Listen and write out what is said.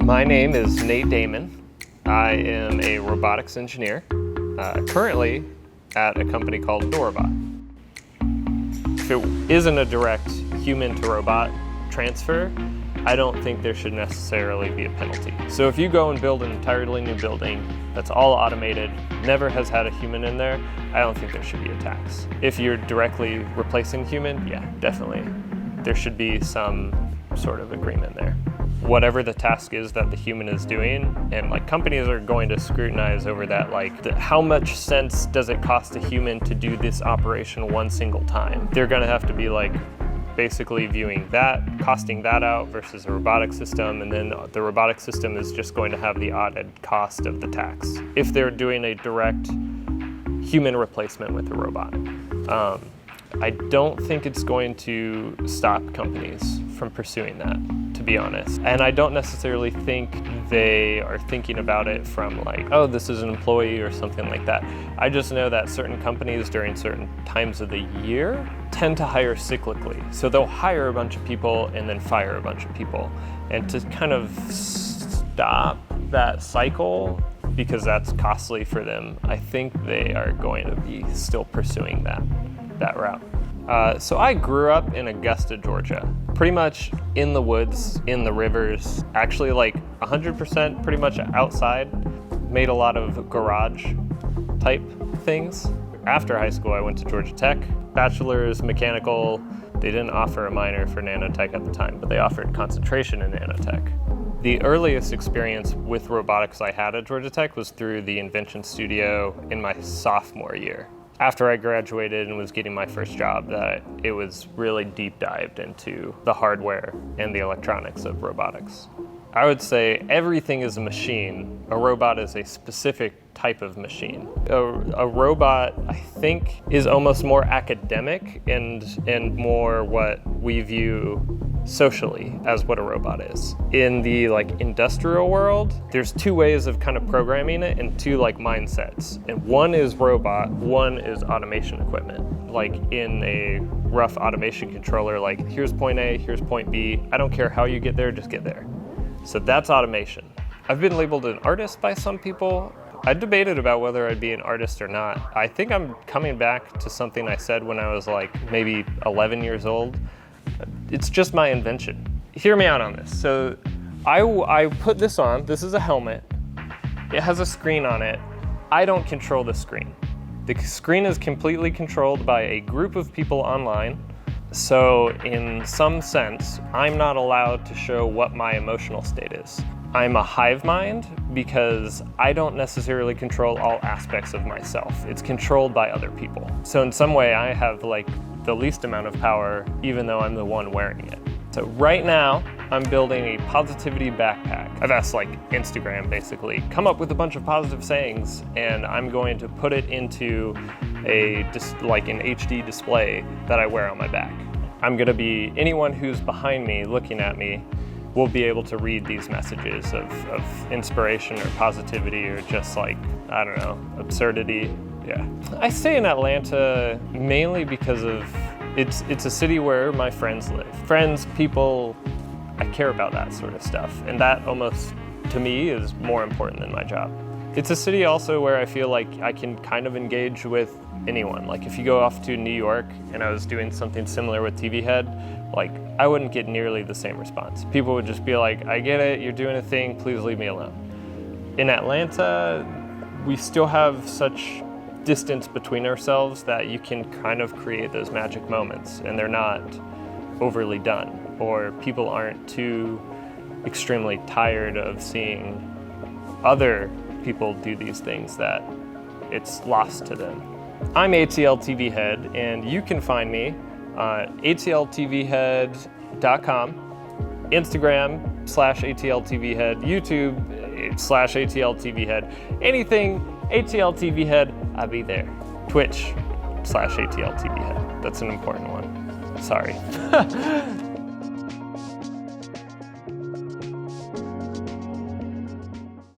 My name is Nate Damen. I am a robotics engineer, currently at a company called Robot. If it isn't a direct human to robot transfer, I don't think there should necessarily be a penalty. So if you go and build an entirely new building that's all automated, never has had a human in there, I don't think there should be a tax. If you're directly replacing human, yeah, definitely. There should be some sort of agreement there. Whatever the task is that the human is doing, and like companies are going to scrutinize over that, like how much sense does it cost a human to do this operation one single time? They're gonna have to be like basically viewing that, costing that out versus a robotic system, and then the robotic system is just going to have the added cost of the tax if they're doing a direct human replacement with a robot. I don't think it's going to stop companies from pursuing that, to be honest. And I don't necessarily think they are thinking about it from like, oh, this is an employee or something like that. I just know that certain companies during certain times of the year tend to hire cyclically. So they'll hire a bunch of people and then fire a bunch of people. And to kind of stop that cycle, because that's costly for them, I think they are going to be still pursuing that route. So I grew up in Augusta, Georgia, pretty much in the woods, in the rivers, actually like 100% pretty much outside, made a lot of garage type things. After high school, I went to Georgia Tech, bachelor's mechanical. They didn't offer a minor for nanotech at the time, but they offered concentration in nanotech. The earliest experience with robotics I had at Georgia Tech was through the invention studio in my sophomore year. After I graduated and was getting my first job, that it was really deep dived into the hardware and the electronics of robotics. I would say everything is a machine. A robot is a specific type of machine. A robot, I think, is almost more academic and more what we view socially as what a robot is. In the like industrial world, there's two ways of kind of programming it and two like mindsets. And one is robot, one is automation equipment. Like in a rough automation controller, like here's point A, here's point B. I don't care how you get there, just get there. So that's automation. I've been labeled an artist by some people. I debated about whether I'd be an artist or not. I think I'm coming back to something I said when I was like maybe 11 years old. It's just my invention. Hear me out on this. So I put this on. This is a helmet. It has a screen on it. I don't control the screen. The screen is completely controlled by a group of people online. So in some sense, I'm not allowed to show what my emotional state is. I'm a hive mind because I don't necessarily control all aspects of myself. It's controlled by other people. So in some way, I have like the least amount of power, even though I'm the one wearing it. So right now, I'm building a positivity backpack. I've asked like Instagram basically, come up with a bunch of positive sayings, and I'm going to put it into like an HD display that I wear on my back. I'm gonna be, anyone who's behind me looking at me will be able to read these messages of inspiration or positivity or just like, I don't know, absurdity. Yeah. I stay in Atlanta mainly because of, it's a city where my friends live. Friends, people, I care about that sort of stuff. And that almost, to me, is more important than my job. It's a city also where I feel like I can kind of engage with anyone. Like if you go off to New York and I was doing something similar with Atltvhead, like I wouldn't get nearly the same response. People would just be like, I get it, you're doing a thing, please leave me alone. In Atlanta, we still have such distance between ourselves that you can kind of create those magic moments and they're not overly done, or people aren't too extremely tired of seeing other people do these things that it's lost to them. I'm Atltvhead, and you can find me on atltvhead.com, Instagram /atltvhead, YouTube /atltvhead, anything Atltvhead, I'll be there. Twitch /atltvhead. That's an important one. Sorry.